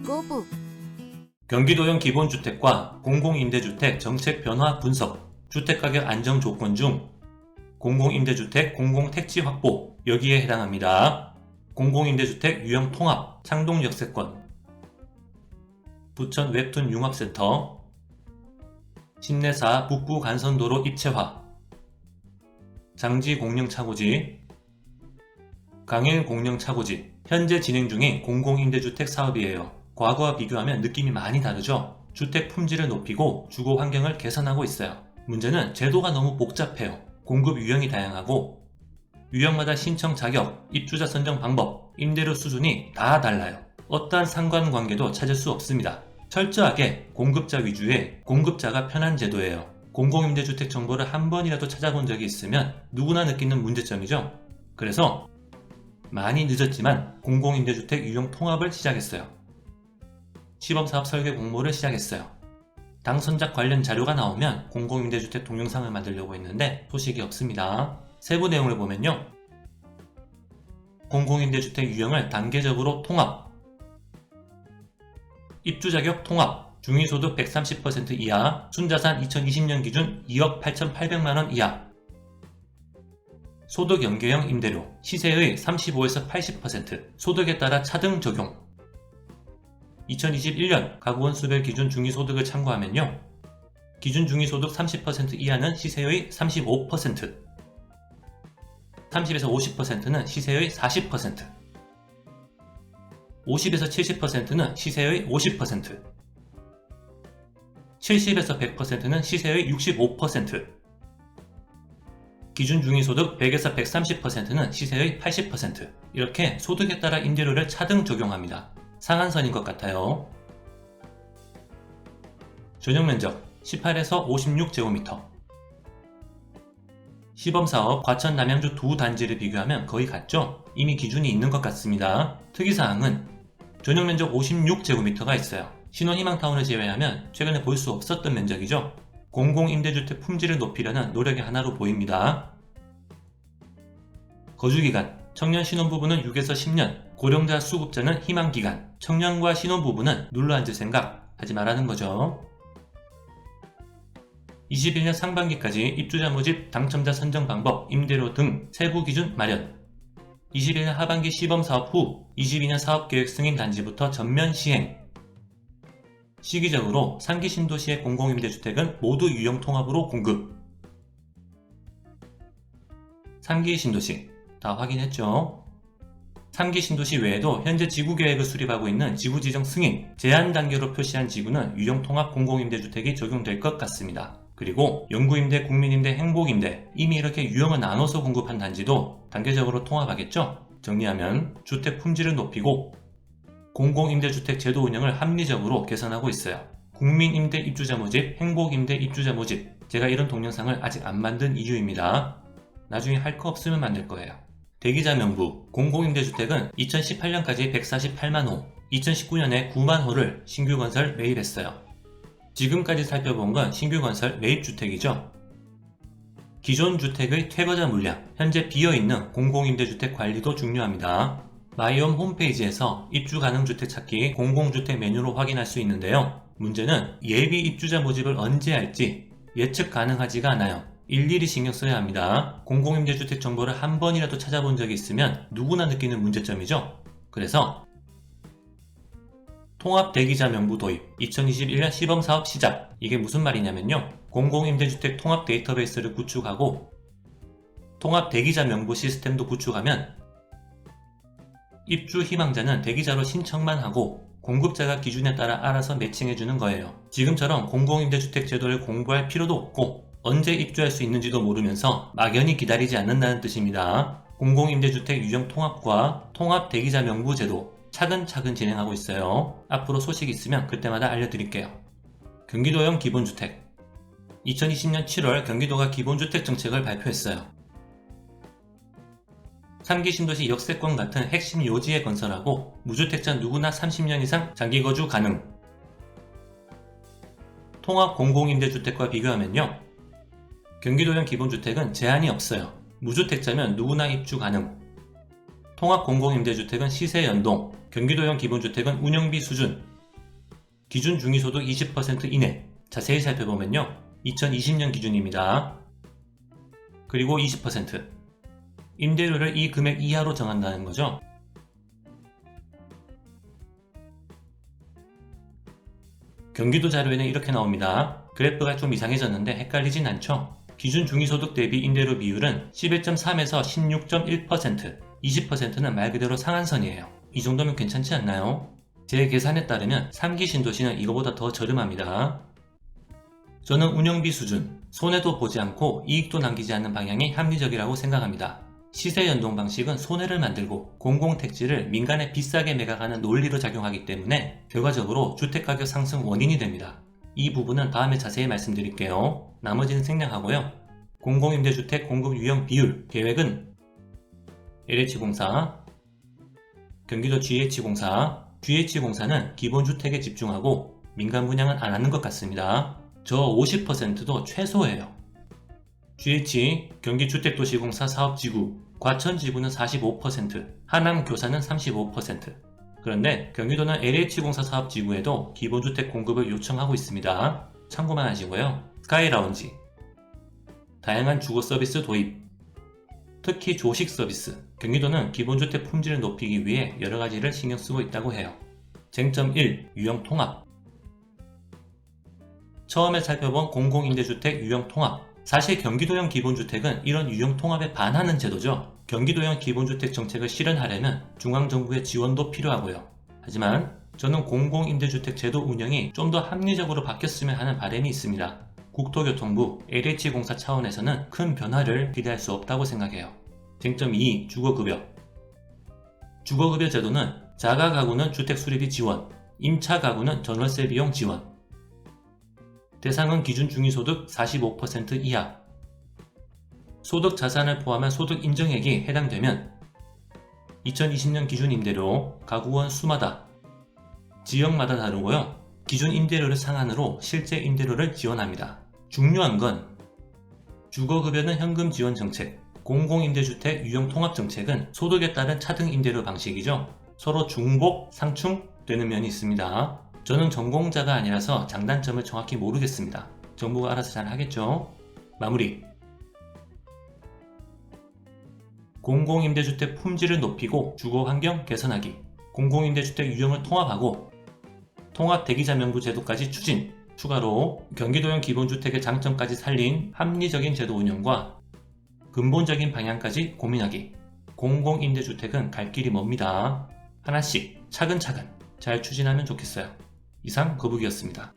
꼬북 경기도형 기본주택과 공공임대주택 정책 변화 분석, 주택가격 안정 조건 중 공공임대주택 공공택지 확보 여기에 해당합니다. 공공임대주택 유형 통합 창동 역세권, 부천 웹툰 융합센터, 신내사 북부 간선도로 입체화, 장지 공영 차고지, 강일 공영 차고지, 현재 진행 중인 공공임대주택 사업이에요. 과거와 비교하면 느낌이 많이 다르죠? 주택 품질을 높이고 주거 환경을 개선하고 있어요. 문제는 제도가 너무 복잡해요. 공급 유형이 다양하고 유형마다 신청 자격, 입주자 선정 방법, 임대료 수준이 다 달라요. 어떠한 상관관계도 찾을 수 없습니다. 철저하게 공급자 위주의 공급자가 편한 제도예요. 공공임대주택 정보를 한 번이라도 찾아본 적이 있으면 누구나 느끼는 문제점이죠. 그래서 많이 늦었지만 공공임대주택 유형 통합을 시작했어요. 시범사업 설계 공모를 시작했어요. 당선작 관련 자료가 나오면 공공임대주택 동영상을 만들려고 했는데 소식이 없습니다. 세부 내용을 보면요. 공공임대주택 유형을 단계적으로 통합, 입주자격 통합, 중위소득 130% 이하, 순자산 2020년 기준 2억 8,800만원 이하, 소득 연계형 임대료, 시세의 35에서 80%, 소득에 따라 차등 적용. 2021년 가구원 수별 기준 중위소득을 참고하면요. 기준 중위소득 30% 이하는 시세의 35%, 30에서 50%는 시세의 40%, 50에서 70%는 시세의 50%, 70에서 100%는 시세의 65%, 기준 중위소득 100에서 130%는 시세의 80%, 이렇게 소득에 따라 임대료를 차등 적용합니다. 상한선인 것 같아요. 전용면적 18에서 56제곱미터. 시범사업 과천 남양주 두 단지를 비교하면 거의 같죠? 이미 기준이 있는 것 같습니다. 특이사항은 전용면적 56제곱미터가 있어요. 신혼희망타운을 제외하면 최근에 볼 수 없었던 면적이죠. 공공임대주택 품질을 높이려는 노력의 하나로 보입니다. 거주기간 청년 신혼부부는 6에서 10년, 고령자 수급자는 희망기간, 청년과 신혼부부는 눌러앉을 생각 하지 말라는 거죠. 21년 상반기까지 입주자 모집, 당첨자 선정 방법, 임대료 등 세부 기준 마련. 21년 하반기 시범사업 후 22년 사업계획 승인 단지부터 전면 시행. 시기적으로 3기 신도시의 공공임대주택은 모두 유형 통합으로 공급. 3기 신도시 다 확인했죠? 3기 신도시 외에도 현재 지구계획을 수립하고 있는 지구지정 승인, 제한 단계로 표시한 지구는 유형 통합 공공임대주택이 적용될 것 같습니다. 그리고 영구임대, 국민임대, 행복임대 이미 이렇게 유형을 나눠서 공급한 단지도 단계적으로 통합하겠죠? 정리하면 주택 품질을 높이고 공공임대주택 제도 운영을 합리적으로 개선하고 있어요. 국민임대 입주자 모집, 행복임대 입주자 모집, 제가 이런 동영상을 아직 안 만든 이유입니다. 나중에 할 거 없으면 만들 거예요. 대기자 명부, 공공임대주택은 2018년까지 148만 호, 2019년에 9만 호를 신규 건설 매입했어요. 지금까지 살펴본 건 신규 건설 매입주택이죠. 기존 주택의 퇴거자 물량, 현재 비어있는 공공임대주택 관리도 중요합니다. 마이홈 홈페이지에서 입주 가능 주택 찾기 공공주택 메뉴로 확인할 수 있는데요. 문제는 예비 입주자 모집을 언제 할지 예측 가능하지가 않아요. 일일이 신경 써야 합니다. 공공임대주택 정보를 한 번이라도 찾아본 적이 있으면 누구나 느끼는 문제점이죠. 그래서 통합 대기자 명부 도입, 2021년 시범사업 시작. 이게 무슨 말이냐면요. 공공임대주택 통합 데이터베이스를 구축하고 통합 대기자 명부 시스템도 구축하면 입주 희망자는 대기자로 신청만 하고 공급자가 기준에 따라 알아서 매칭해주는 거예요. 지금처럼 공공임대주택 제도를 공부할 필요도 없고 언제 입주할 수 있는지도 모르면서 막연히 기다리지 않는다는 뜻입니다. 공공임대주택 유형 통합과 통합 대기자 명부 제도 차근차근 진행하고 있어요. 앞으로 소식 있으면 그때마다 알려드릴게요. 경기도형 기본주택 2020년 7월 경기도가 기본주택 정책을 발표했어요. 3기 신도시 역세권 같은 핵심 요지에 건설하고 무주택자 누구나 30년 이상 장기거주 가능. 통합 공공임대주택과 비교하면요. 경기도형 기본주택은 제한이 없어요. 무주택자면 누구나 입주 가능. 통합 공공임대주택은 시세 연동, 경기도형 기본주택은 운영비 수준, 기준 중위소득 20% 이내. 자세히 살펴보면요. 2020년 기준입니다. 그리고 20%. 임대료를 이 금액 이하로 정한다는 거죠. 경기도 자료에는 이렇게 나옵니다. 그래프가 좀 이상해졌는데 헷갈리진 않죠? 기준 중위소득 대비 임대료 비율은 11.3에서 16.1%, 20%는 말 그대로 상한선이에요. 이 정도면 괜찮지 않나요? 제 계산에 따르면 3기 신도시는 이거보다 더 저렴합니다. 저는 운영비 수준, 손해도 보지 않고 이익도 남기지 않는 방향이 합리적이라고 생각합니다. 시세 연동 방식은 손해를 만들고 공공택지를 민간에 비싸게 매각하는 논리로 작용하기 때문에 결과적으로 주택가격 상승 원인이 됩니다. 이 부분은 다음에 자세히 말씀드릴게요. 나머지는 생략하고요. 공공임대주택 공급 유형 비율 계획은 LH공사, 경기도 GH공사, GH공사는 기본주택에 집중하고 민간 분양은 안 하는 것 같습니다. 저 50%도 최소예요. GH, 경기주택도시공사 사업지구, 과천지구는 45%, 하남교사는 35%. 그런데 경기도는 LH공사 사업지구에도 기본주택 공급을 요청하고 있습니다. 참고만 하시고요. 스카이라운지, 다양한 주거 서비스 도입, 특히 조식 서비스, 경기도는 기본주택 품질을 높이기 위해 여러가지를 신경 쓰고 있다고 해요. 쟁점 1. 유형 통합. 처음에 살펴본 공공임대주택 유형 통합. 사실 경기도형 기본주택은 이런 유형 통합에 반하는 제도죠. 경기도형 기본주택 정책을 실현하려면 중앙정부의 지원도 필요하고요. 하지만 저는 공공임대주택 제도 운영이 좀 더 합리적으로 바뀌었으면 하는 바람이 있습니다. 국토교통부, LH공사 차원에서는 큰 변화를 기대할 수 없다고 생각해요. 쟁점 2. 주거급여. 주거급여 제도는 자가가구는 주택수리비 지원, 임차가구는 전월세 비용 지원. 대상은 기준 중위소득 45% 이하. 소득 자산을 포함한 소득 인정액이 해당되면 2020년 기준 임대료 가구원 수마다, 지역마다 다르고요. 기준 임대료를 상한으로 실제 임대료를 지원합니다. 중요한 건 주거급여는 현금 지원 정책, 공공임대주택 유형 통합 정책은 소득에 따른 차등 임대료 방식이죠. 서로 중복, 상충 되는 면이 있습니다. 저는 전공자가 아니라서 장단점을 정확히 모르겠습니다. 정부가 알아서 잘 하겠죠. 마무리. 공공임대주택 품질을 높이고 주거환경 개선하기, 공공임대주택 유형을 통합하고 통합 대기자 명부 제도까지 추진, 추가로 경기도형 기본주택의 장점까지 살린 합리적인 제도 운영과 근본적인 방향까지 고민하기. 공공임대주택은 갈 길이 멉니다. 하나씩 차근차근 잘 추진하면 좋겠어요. 이상 거북이였습니다.